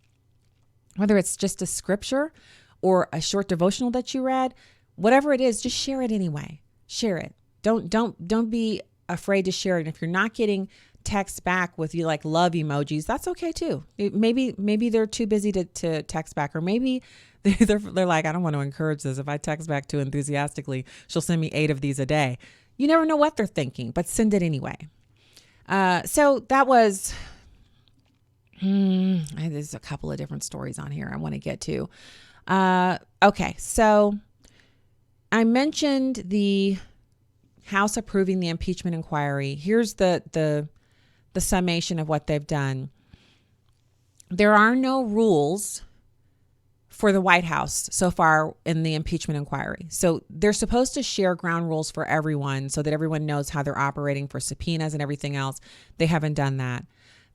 [SPEAKER 15] it's just a scripture or a short devotional that you read, whatever it is, just share it anyway. Share it. Don't be afraid to share it. And if you're not getting text back with you like love emojis, that's okay too. Maybe they're too busy to text back, or maybe they're like, I don't want to encourage this. If I text back too enthusiastically, she'll send me 8 of these a day. You never know what they're thinking, but send it anyway. So that was, there's a couple of different stories on here I want to get to. Okay, so I mentioned the House approving the impeachment inquiry. Here's the summation of what they've done. There are no rules for the White House so far in the impeachment inquiry. So they're supposed to share ground rules for everyone so that everyone knows how they're operating for subpoenas and everything else. They haven't done that.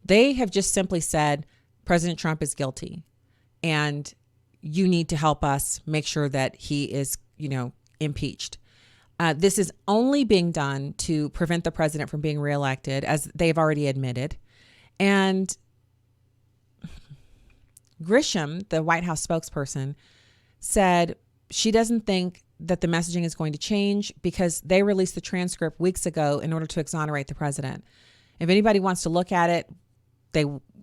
[SPEAKER 15] They have just simply said, President Trump is guilty and you need to help us make sure that he is, impeached. This is only being done to prevent the president from being reelected, as they've already admitted. And Grisham, the White House spokesperson, said she doesn't think that the messaging is going to change because they released the transcript weeks ago in order to exonerate the president. If anybody wants to look at it,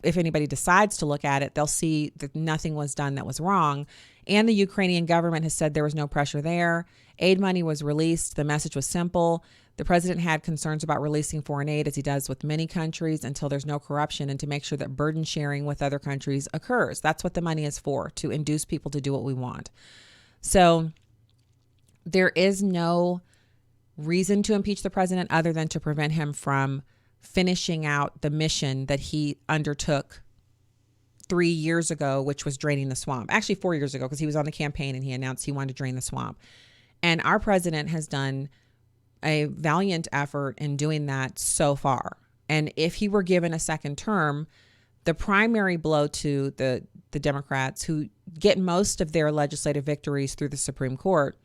[SPEAKER 15] if anybody decides to look at it, they'll see that nothing was done that was wrong. And the Ukrainian government has said there was no pressure there. Aid money was released. The message was simple. The president had concerns about releasing foreign aid, as he does with many countries, until there's no corruption, and to make sure that burden sharing with other countries occurs. That's what the money is for, to induce people to do what we want. So there is no reason to impeach the president other than to prevent him from finishing out the mission that he undertook 3 years ago, which was draining the swamp. Actually, 4 years ago, because he was on the campaign and he announced he wanted to drain the swamp. And our president has done a valiant effort in doing that so far. And if he were given a second term, the primary blow to the Democrats, who get most of their legislative victories through the Supreme Court,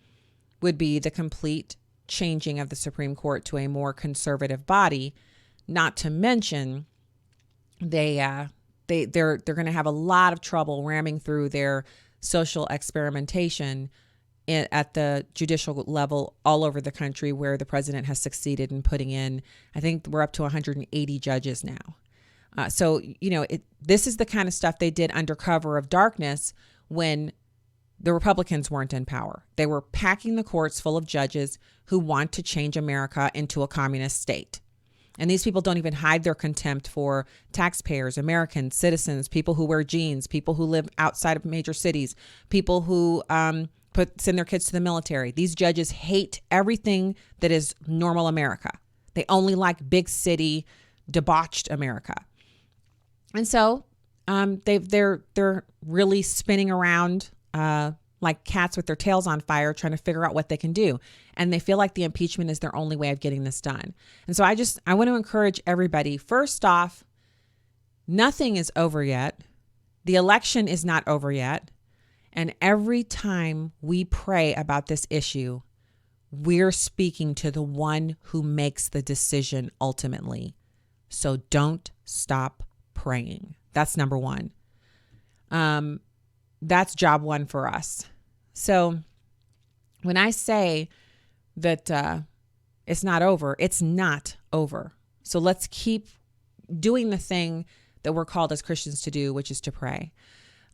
[SPEAKER 15] would be the complete changing of the Supreme Court to a more conservative body. Not to mention, they're going to have a lot of trouble ramming through their social experimentation at the judicial level all over the country, where the president has succeeded in putting in, I think we're up to 180 judges now. So, this is the kind of stuff they did under cover of darkness when the Republicans weren't in power. They were packing the courts full of judges who want to change America into a communist state. And these people don't even hide their contempt for taxpayers, Americans, citizens, people who wear jeans, people who live outside of major cities, people who send their kids to the military. These judges hate everything that is normal America. They only like big city, debauched America. And so they're really spinning around like cats with their tails on fire, trying to figure out what they can do. And they feel like the impeachment is their only way of getting this done. And so I want to encourage everybody. First off, nothing is over yet. The election is not over yet. And every time we pray about this issue, we're speaking to the one who makes the decision ultimately. So don't stop praying. That's number one. That's job one for us. So when I say that it's not over, it's not over. So let's keep doing the thing that we're called as Christians to do, which is to pray.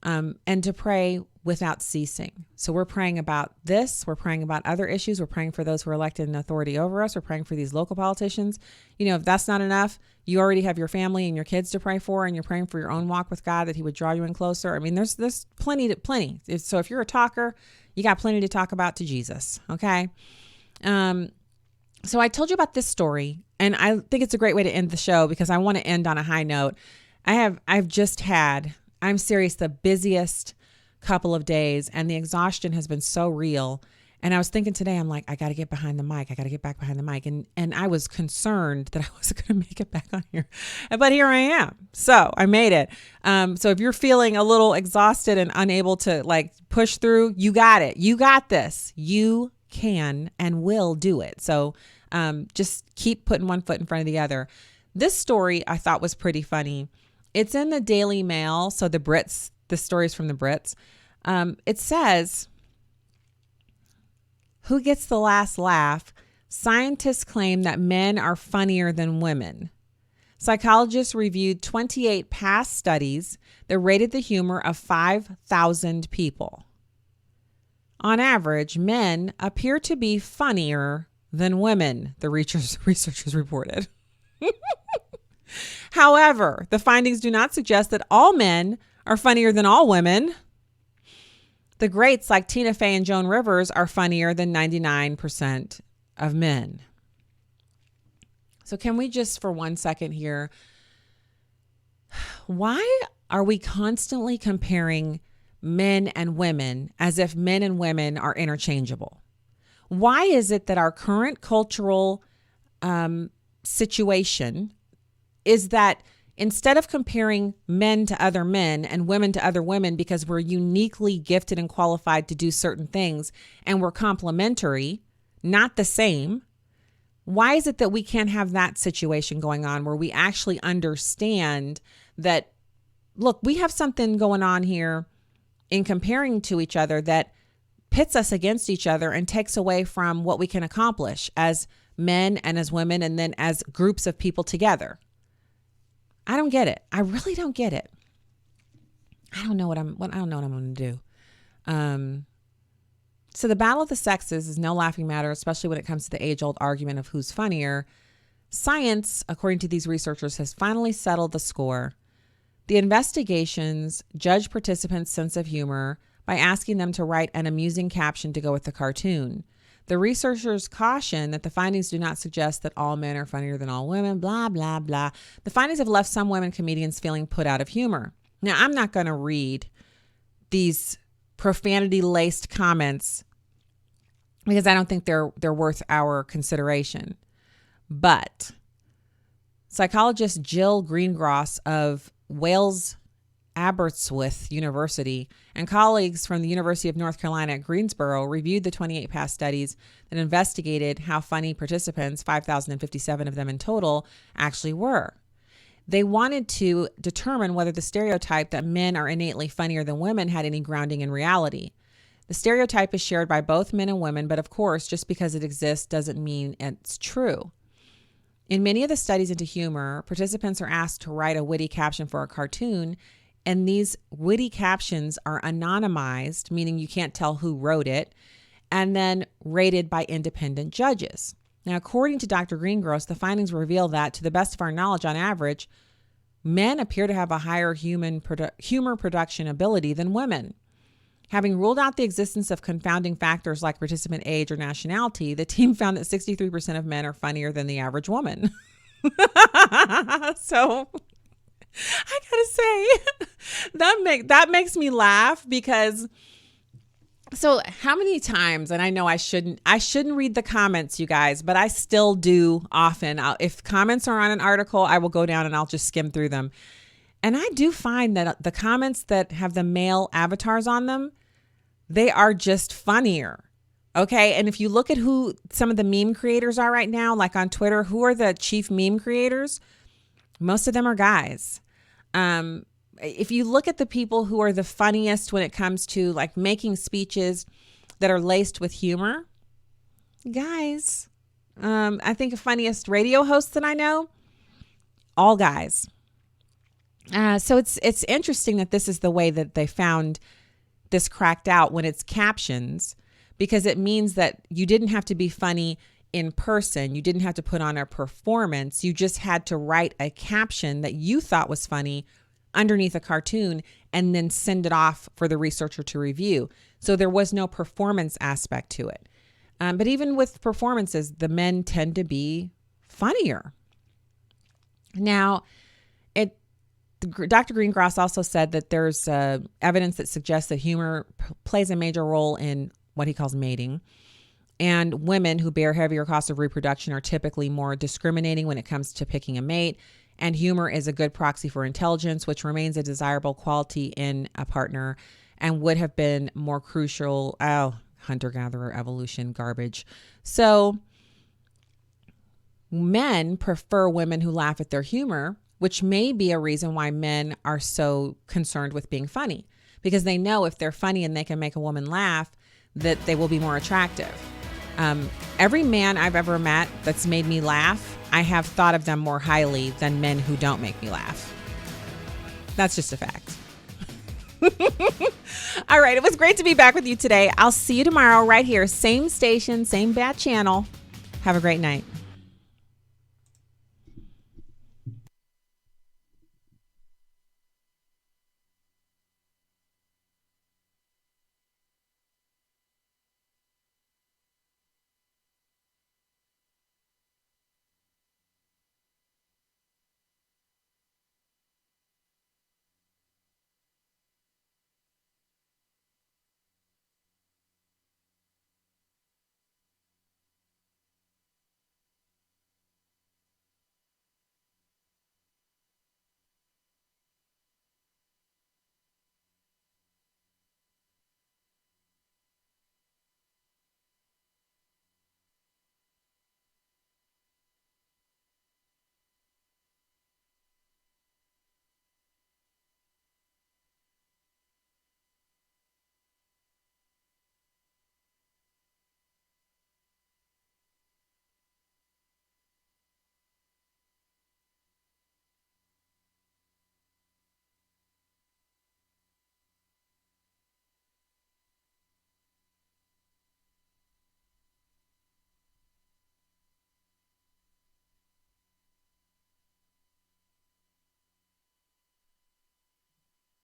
[SPEAKER 15] And to pray without ceasing. So we're praying about this. We're praying about other issues. We're praying for those who are elected in authority over us. We're praying for these local politicians. You know, if that's not enough, you already have your family and your kids to pray for, and you're praying for your own walk with God, that he would draw you in closer. I mean, there's plenty. So if you're a talker, you got plenty to talk about to Jesus. Okay. So I told you about this story, and I think it's a great way to end the show because I want to end on a high note. I've just had, I'm serious, the busiest couple of days, and the exhaustion has been so real. And I was thinking today, I'm like, I got to get behind the mic. I got to get back behind the mic. And I was concerned that I wasn't going to make it back on here. But here I am. So I made it. So if you're feeling a little exhausted and unable to like push through, you got it. You got this. You can and will do it. So just keep putting one foot in front of the other. This story I thought was pretty funny. It's in the Daily Mail. So the story's from the Brits. It says, who gets the last laugh? Scientists claim that men are funnier than women. Psychologists reviewed 28 past studies that rated the humor of 5,000 people. On average, men appear to be funnier than women, the researchers reported. However, the findings do not suggest that all men are funnier than all women. The greats like Tina Fey and Joan Rivers are funnier than 99% of men. So can we just for 1 second here, why are we constantly comparing men and women as if men and women are interchangeable? Why is it that our current cultural situation is that instead of comparing men to other men and women to other women because we're uniquely gifted and qualified to do certain things and we're complementary, not the same, why is it that we can't have that situation going on where we actually understand that, look, we have something going on here in comparing to each other that pits us against each other and takes away from what we can accomplish as men and as women and then as groups of people together. I don't get it. I really don't get it. I don't know what I'm going to do. So the battle of the sexes is no laughing matter, especially when it comes to the age-old argument of who's funnier. Science, according to these researchers, has finally settled the score. The investigations judge participants' sense of humor by asking them to write an amusing caption to go with the cartoon. The researchers caution that the findings do not suggest that all men are funnier than all women, blah, blah, blah. The findings have left some women comedians feeling put out of humor. Now, I'm not going to read these profanity-laced comments because I don't think they're worth our consideration. But psychologist Jill Greengross of Wales Aberystwyth University and colleagues from the University of North Carolina at Greensboro reviewed the 28 past studies that investigated how funny participants, 5,057 of them in total, actually were. They wanted to determine whether the stereotype that men are innately funnier than women had any grounding in reality. The stereotype is shared by both men and women, but of course, just because it exists doesn't mean it's true. In many of the studies into humor, participants are asked to write a witty caption for a cartoon, and these witty captions are anonymized, meaning you can't tell who wrote it, and then rated by independent judges. Now, according to Dr. Greengross, the findings reveal that, to the best of our knowledge, on average, men appear to have a higher humor production ability than women. Having ruled out the existence of confounding factors like participant age or nationality, the team found that 63% of men are funnier than the average woman. So I gotta say, that makes me laugh because, so how many times, and I know I shouldn't read the comments, you guys, but I still do often. If comments are on an article, I will go down and I'll just skim through them. And I do find that the comments that have the male avatars on them, they are just funnier. Okay. And if you look at who some of the meme creators are right now, like on Twitter, who are the chief meme creators? Most of them are guys. if you look at the people who are the funniest when it comes to like making speeches that are laced with humor, guys, I think the funniest radio hosts that I know, all guys. So it's interesting that this is the way that they found this cracked out when it's captions, because it means that you didn't have to be funny in person. You didn't have to put on a performance. You just had to write a caption that you thought was funny underneath a cartoon and then send it off for the researcher to review. So there was no performance aspect to it. But even with performances, the men tend to be funnier. Now, Dr. Greengrass also said that there's evidence that suggests that humor plays a major role in what he calls mating. And women who bear heavier costs of reproduction are typically more discriminating when it comes to picking a mate. And humor is a good proxy for intelligence, which remains a desirable quality in a partner and would have been more crucial. Hunter-gatherer evolution garbage. So men prefer women who laugh at their humor, which may be a reason why men are so concerned with being funny, because they know if they're funny and they can make a woman laugh, that they will be more attractive. Every man I've ever met that's made me laugh, I have thought of them more highly than men who don't make me laugh. That's just a fact. All right. It was great to be back with you today. I'll see you tomorrow right here. Same station, same bad channel. Have a great night.